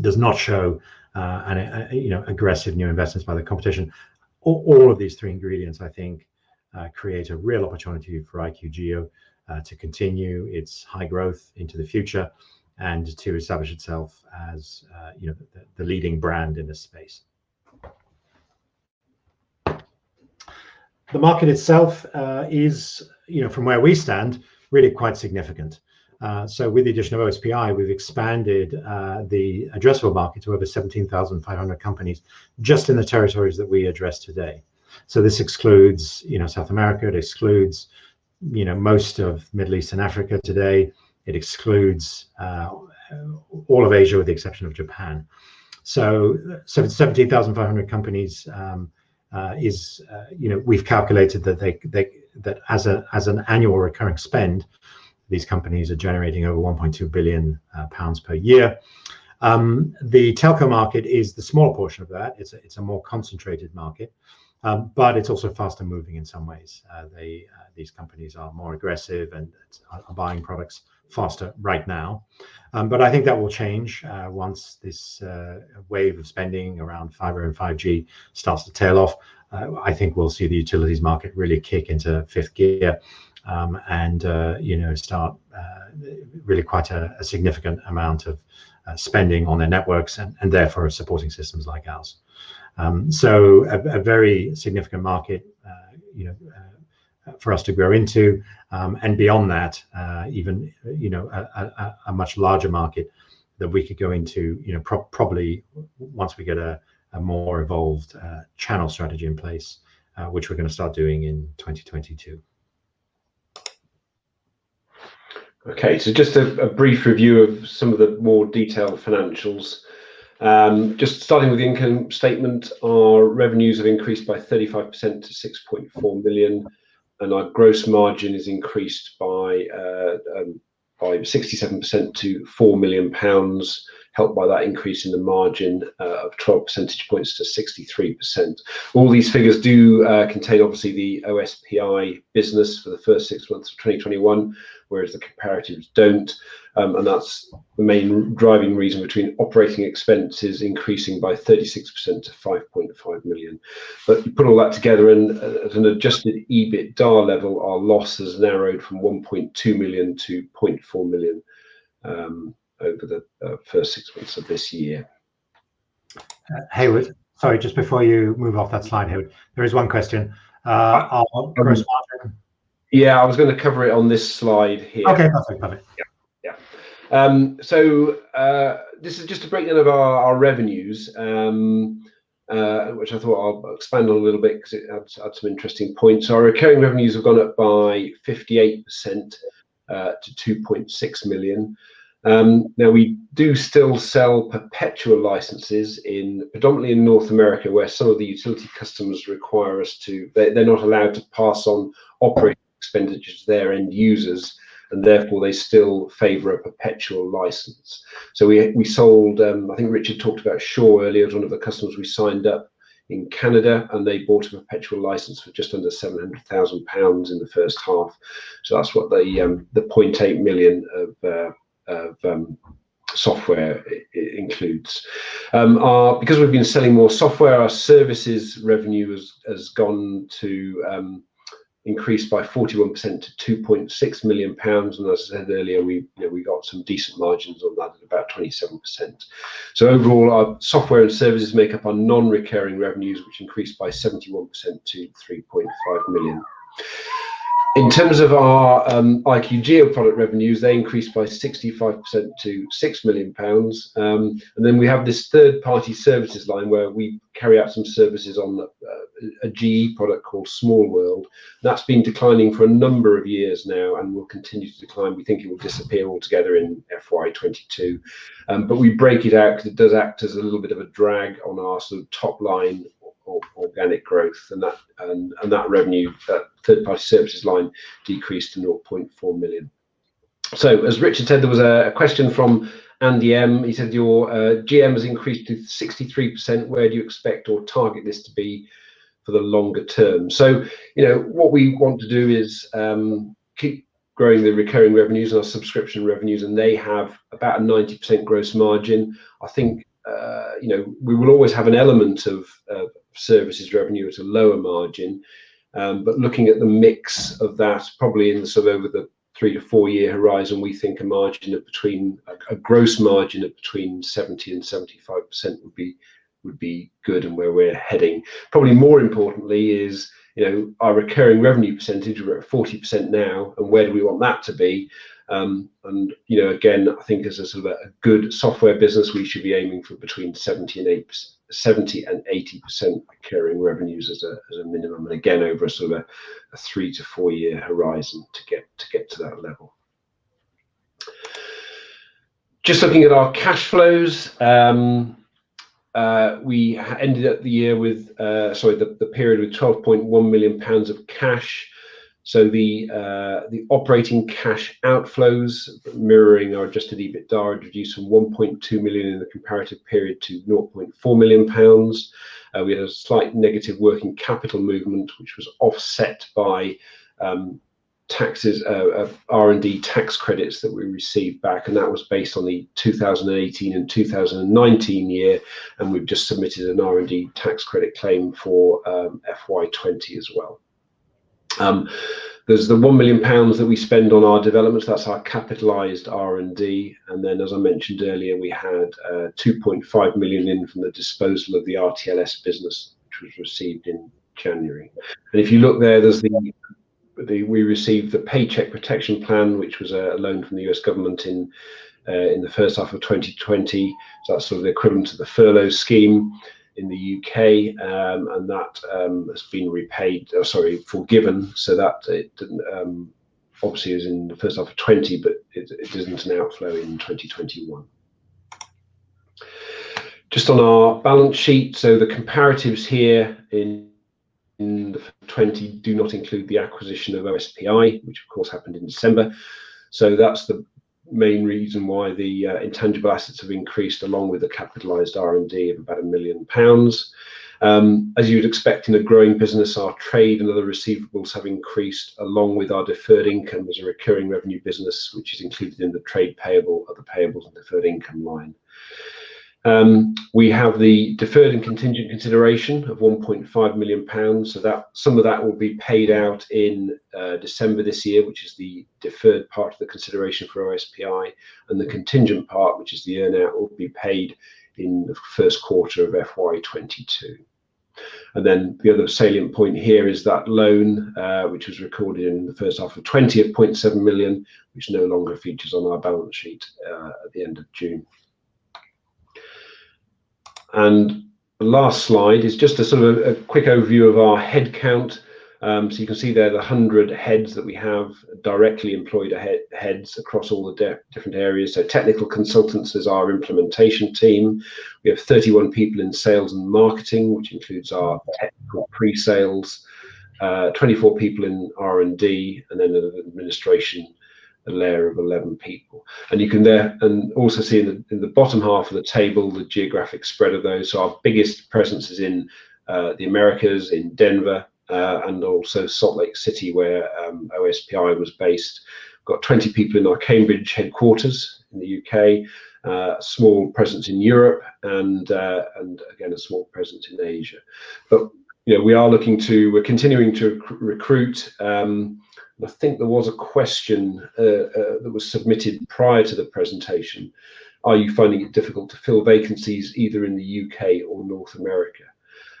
does not show aggressive new investments by the competition. All of these three ingredients, I think, create a real opportunity for IQGeo to continue its high growth into the future and to establish itself as the leading brand in this space. The market itself is, from where we stand, really quite significant. So with the addition of OSPI, we've expanded the addressable market to over 17,500 companies just in the territories that we address today. So this excludes, South America. It excludes, most of Middle East and Africa today. It excludes all of Asia with the exception of Japan. So 17,500 companies is, we've calculated that that as an annual recurring spend, these companies are generating over 1.2 billion pounds per year. The telco market is the smaller portion of that. It's a more concentrated market, but it's also faster moving in some ways. These companies are more aggressive and are buying products faster right now. But I think that will change once this wave of spending around fiber and 5G starts to tail off. I think we'll see the utilities market really kick into fifth gear and start really quite a significant amount of spending on their networks and therefore supporting systems like ours. So a very significant market, for us to grow into, and beyond that, even a much larger market that we could go into, probably once we get a more evolved channel strategy in place, which we're going to start doing in 2022. Okay, so just a brief review of some of the more detailed financials. Just starting with the income statement, our revenues have increased by 35% to 6.4 million, and our gross margin is increased by 67% to 4 million pounds, helped by that increase in the margin of 12 percentage points to 63%. All these figures do contain obviously the OSPI business for the first 6 months of 2021, whereas the comparatives don't. And that's the main driving reason between operating expenses increasing by 36% to 5.5 million. But you put all that together, and at an adjusted EBITDA level, our loss has narrowed from 1.2 million to 0.4 million over the first 6 months of this year. Hayward, sorry, just before you move off that slide, Hayward, there is one question. Our gross margin. Yeah, I was going to cover it on this slide here. Okay, perfect. Yeah. So this is just a breakdown of our revenues, which I thought I'll expand on a little bit because it adds some interesting points. Our recurring revenues have gone up by 58% to 2.6 million. Now we do still sell perpetual licenses predominantly in North America, where some of the utility customers require us to. They're not allowed to pass on operating expenditures to their end users, and therefore they still favour a perpetual license. So we sold. I think Richard talked about Shaw earlier as one of the customers we signed up in Canada, and they bought a perpetual license for just under £700,000 in the first half. So that's what the 0.8 million of software includes. Because we've been selling more software, our services revenue has gone to increased by 41% to 2.6 million pounds, and as I said earlier, we got some decent margins on that at about 27%. So overall, our software and services make up our non-recurring revenues, which increased by 71% to 3.5 million. In terms of our IQGeo product revenues, they increased by 65% to £6 million. And then we have this third-party services line where we carry out some services on a GE product called Small World. That's been declining for a number of years now and will continue to decline. We think it will disappear altogether in FY22. But we break it out because it does act as a little bit of a drag on our sort of top line organic growth, and that revenue, that third-party services line, decreased to 0.4 million. So, as Richard said, there was a question from Andy M, he said your GM has increased to 63%. Where do you expect or target this to be for the longer term? So, what we want to do is keep growing the recurring revenues and our subscription revenues, and they have about a 90% gross margin. I think, we will always have an element of services revenue at a lower margin, but looking at the mix of that, probably in the sort of over the 3 to 4 year horizon, we think a gross margin of between 70 and 75% would be good, and where we're heading. Probably more importantly is, our recurring revenue percentage. We're at 40% now, and where do we want that to be? And again, I think as a sort of a good software business, we should be aiming for between 70 and 80% recurring revenues as a minimum, and again over a sort of a 3 to 4 year horizon to get to that level. Just looking at our cash flows, we ended up the year with the period with £12.1 million of cash. So the operating cash outflows, mirroring our adjusted EBITDA, reduced from 1.2 million in the comparative period to 0.4 million pounds. We had a slight negative working capital movement, which was offset by taxes, R&D tax credits that we received back, and that was based on the 2018 and 2019 year, and we've just submitted an R&D tax credit claim for FY20 as well. There's the £1 million that we spend on our developments. That's our capitalized R&D, and then, as I mentioned earlier, we had 2.5 million in from the disposal of the RTLS business, which was received in January. And if you look there, there's we received the Paycheck Protection Plan, which was a loan from the US government in the first half of 2020. So that's sort of the equivalent to the furlough scheme in the UK, and that has been forgiven. So that it didn't, obviously is in the first half of 20, but it isn't an outflow in 2021. Just on our balance sheet, so the comparatives here in the 20 do not include the acquisition of OSPI, which of course happened in December. So that's the main reason why the intangible assets have increased, along with the capitalized R&D of about £1 million. As you'd expect in a growing business, our trade and other receivables have increased, along with our deferred income as a recurring revenue business, which is included in the trade payable, other payables and deferred income line. We have the deferred and contingent consideration of £1.5 million. So that some of that will be paid out in December this year, which is the deferred part of the consideration for OSPI, and the contingent part, which is the earnout, will be paid in the first quarter of FY22. And then the other salient point here is that loan, which was recorded in the first half of 20 at 0.7 million, which no longer features on our balance sheet at the end of June. And the last slide is just a sort of a quick overview of our head count. So you can see there the 100 heads that we have, directly employed heads across all the different areas. So technical consultants is our implementation team. We have 31 people in sales and marketing, which includes our technical pre-sales, 24 people in R&D, and then an administration, a layer of 11 people. And you can there and also see in the bottom half of the table the geographic spread of those. So our biggest presence is in the Americas, in Denver, and also Salt Lake City, where OSPI was based. We've got 20 people in our Cambridge headquarters in the UK, a small presence in Europe, and again a small presence in Asia. But we're continuing to recruit. I think there was a question that was submitted prior to the presentation. Are you finding it difficult to fill vacancies either in the UK or North America?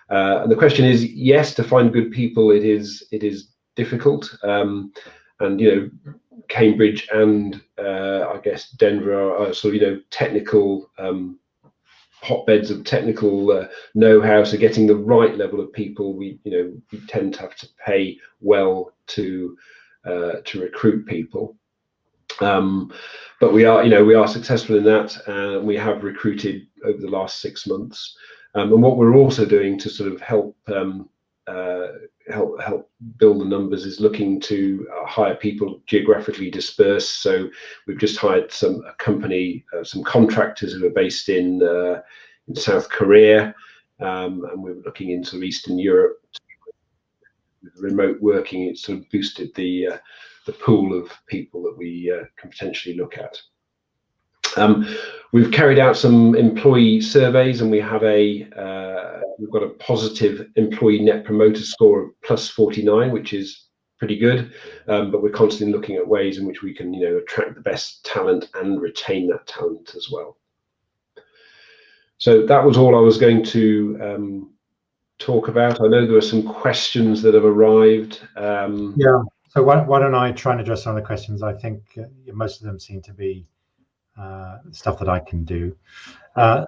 And the question is, yes, to find good people, it is difficult. And Cambridge and I guess Denver are sort of technical hotbeds of technical know-how. So getting the right level of people, we tend to have to pay well to recruit people, but we are successful in that. We have recruited over the last 6 months, and what we're also doing to sort of help help build the numbers is looking to hire people geographically dispersed. So we've just hired some contractors who are based in South Korea, and we're looking into Eastern Europe. With remote working, it sort of boosted the pool of people that we can potentially look at. We've carried out some employee surveys, and we've got a positive employee net promoter score of +49, which is pretty good. But we're constantly looking at ways in which we can, attract the best talent and retain that talent as well. So that was all I was going to talk about. I know there are some questions that have arrived. Yeah. So why don't I try and address some of the questions? I think most of them seem to be stuff that I can do. We're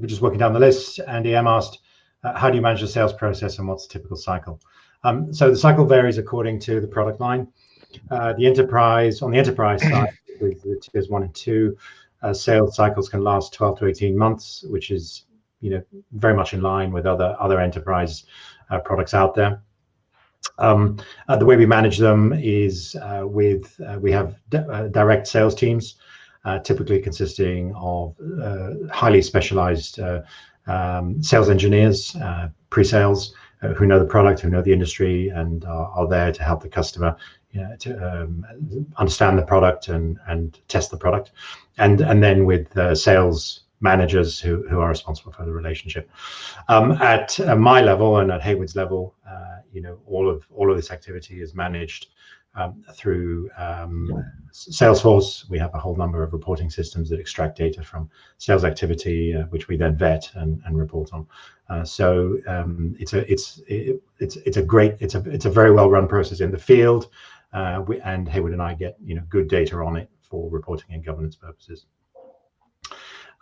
just working down the list. Andy M asked, how do you manage the sales process and what's the typical cycle? So the cycle varies according to the product line. On the enterprise side, with the tiers 1 and 2, sales cycles can last 12 to 18 months, which is very much in line with other enterprise products out there. The way we manage them is we have direct sales teams, typically consisting of highly specialized sales engineers, pre-sales, who know the product, who know the industry, and are there to help the customer to understand the product and test the product, and then with sales managers who are responsible for the relationship. At my level and at Hayward's level, all of this activity is managed through Salesforce. We have a whole number of reporting systems that extract data from sales activity, which we then vet and report on. So it's a very well run process in the field, and Hayward and I get good data on it for reporting and governance purposes.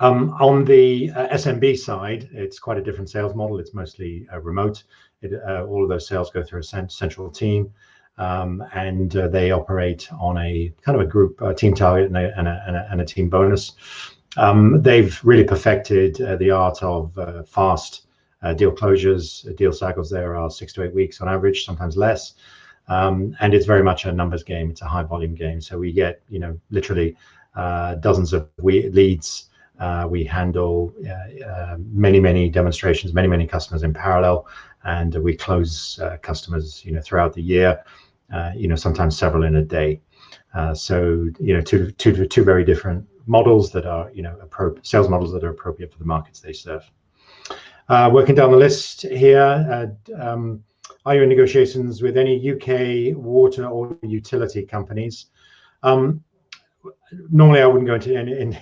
On the SMB side, it's quite a different sales model. It's mostly remote. All of those sales go through a central team, and they operate on a kind of a group team target and a team bonus. They've really perfected the art of fast deal closures. Deal cycles there are 6 to 8 weeks on average, sometimes less. And it's very much a numbers game. It's a high volume game. So we get literally dozens of leads. We handle many demonstrations, many customers in parallel, and we close customers throughout the year. Sometimes several in a day. So two very different models that are sales models that are appropriate for the markets they serve. Working down the list here, are you in negotiations with any UK water or utility companies? Normally, I wouldn't go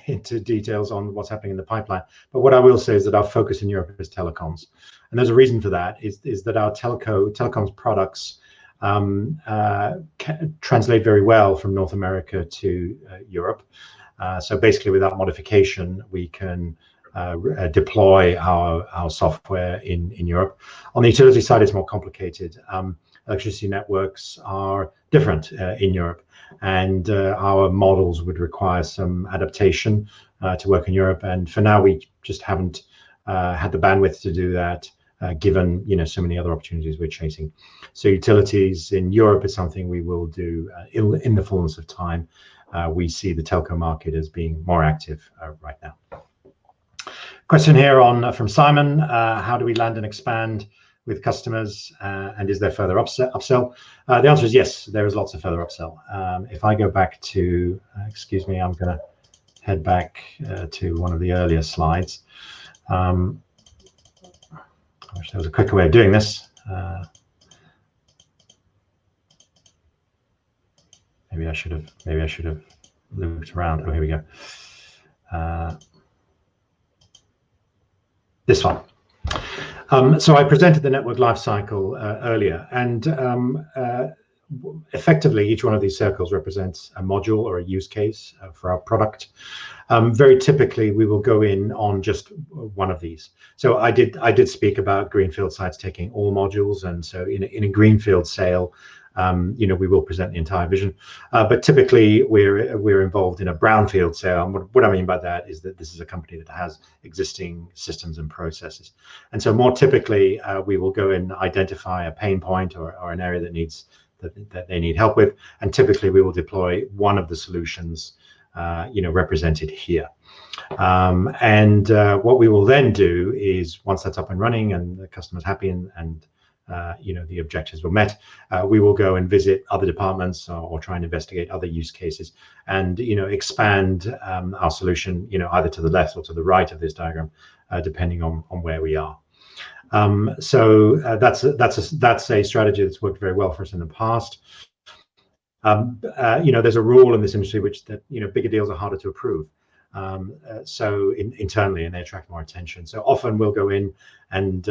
into details on what's happening in the pipeline, but what I will say is that our focus in Europe is telecoms, and there's a reason for that. Is that our telecoms products translate very well from North America to Europe. So basically, without modification, we can deploy our software in Europe. On the utility side, it's more complicated. Electricity networks are different in Europe, and our models would require some adaptation to work in Europe. And for now, we just haven't had the bandwidth to do that, given so many other opportunities we're chasing. So utilities in Europe is something we will do in the fullness of time. We see the telco market as being more active right now. Question here from Simon: how do we land and expand with customers, and is there further upsell? The answer is yes, there is lots of further upsell. If I go back to, excuse me, I'm going to head back to one of the earlier slides. I wish there was a quicker way of doing this. Maybe I should have looped around. Oh, here we go. This one. So I presented the network lifecycle earlier, and effectively each one of these circles represents a module or a use case for our product. Very typically, we will go in on just one of these. So I did speak about greenfield sites taking all modules, and so in a greenfield sale, we will present the entire vision. But typically, we're involved in a brownfield sale. And what I mean by that is that this is a company that has existing systems and processes. And so more typically, we will go and identify a pain point or an area that they need help with. And typically, we will deploy one of the solutions represented here. What we will then do is, once that's up and running and the customer's happy and the objectives were met, we will go and visit other departments or try and investigate other use cases and expand our solution either to the left or to the right of this diagram, depending on where we are. So that's a strategy that's worked very well for us in the past. There's a rule in this industry that bigger deals are harder to approve. So internally, and they attract more attention. So often we'll go in and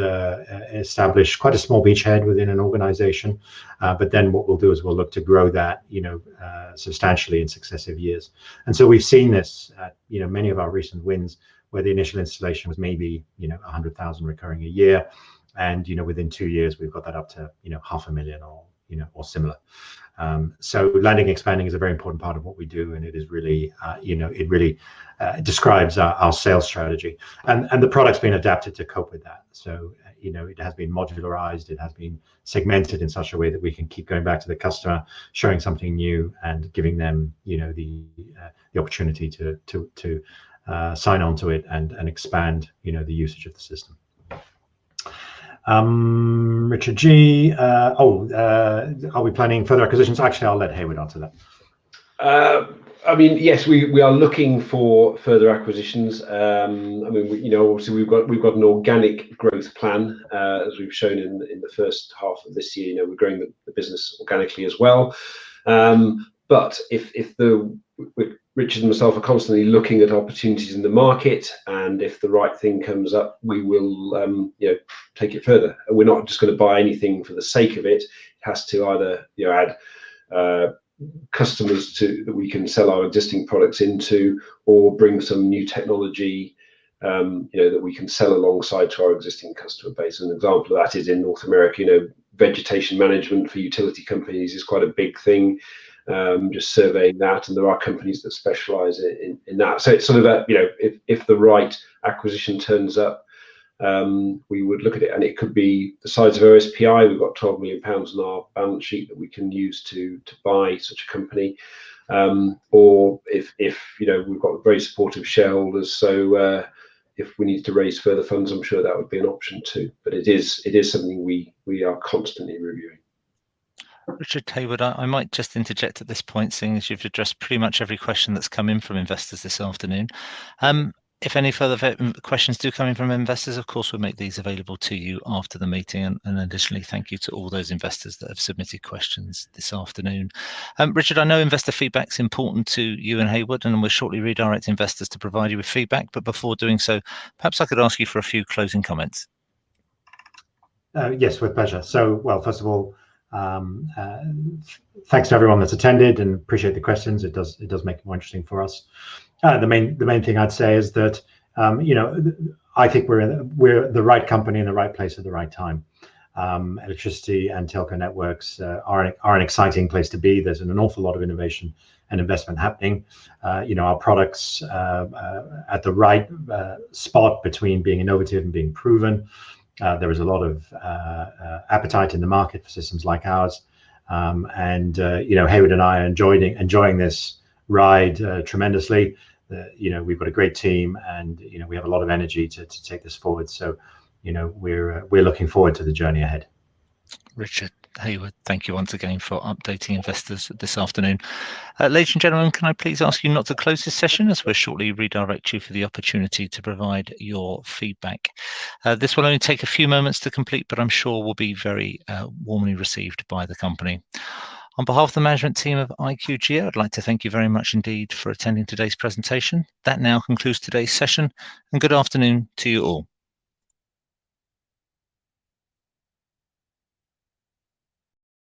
establish quite a small beachhead within an organization, but then what we'll do is we'll look to grow that substantially in successive years. And so we've seen this at many of our recent wins, where the initial installation was maybe 100,000 recurring a year, and within 2 years we've got that up to 500,000 or similar. So landing and expanding is a very important part of what we do, and it is really, it really describes our sales strategy, and the product's been adapted to cope with that. So it has been modularized, it has been segmented in such a way that we can keep going back to the customer, showing something new, and giving them the opportunity to sign on to it and expand the usage of the system. Richard G. Are we planning further acquisitions? Actually, I'll let Hayward answer that. I mean, yes, we are looking for further acquisitions. I mean, obviously we've got an organic growth plan, as we've shown in the first half of this year. We're growing the business organically as well. But if Richard and myself are constantly looking at opportunities in the market, and if the right thing comes up, we will take it further. We're not just going to buy anything for the sake of it. It has to either add customers that we can sell our existing products into, or bring some new technology that we can sell alongside to our existing customer base. An example of that is in North America. Vegetation management for utility companies is quite a big thing. Just surveying that, and there are companies that specialize in that. So it's sort of if the right acquisition turns up, we would look at it, and it could be the size of OSPI. We've got 12 million pounds on our balance sheet that we can use to buy such a company, or if we've got very supportive shareholders, so if we need to raise further funds, I'm sure that would be an option too. But it is something we are constantly reviewing. Richard, Hayward, I might just interject at this point, seeing as you've addressed pretty much every question that's come in from investors this afternoon. If any further questions do come in from investors, of course, we'll make these available to you after the meeting. And additionally, thank you to all those investors that have submitted questions this afternoon. Richard, I know investor feedback is important to you and Hayward, and we'll shortly redirect investors to provide you with feedback. But before doing so, perhaps I could ask you for a few closing comments. Yes, with pleasure. So, well, first of all, thanks to everyone that's attended, and appreciate the questions. It does make it more interesting for us. The main thing I'd say is that I think we're the right company in the right place at the right time. Electricity and telco networks are an exciting place to be. There's an awful lot of innovation and investment happening. Our products at the right spot between being innovative and being proven. There is a lot of appetite in the market for systems like ours, and Hayward and I are enjoying this ride tremendously. We've got a great team, and we have a lot of energy to take this forward. So we're looking forward to the journey ahead. Richard, Hayward, thank you once again for updating investors this afternoon. Ladies and gentlemen, can I please ask you not to close this session, as we'll shortly redirect you for the opportunity to provide your feedback. This will only take a few moments to complete, but I'm sure will be very warmly received by the company. On behalf of the management team of IQGeo, I'd like to thank you very much indeed for attending today's presentation. That now concludes today's session, and good afternoon to you all.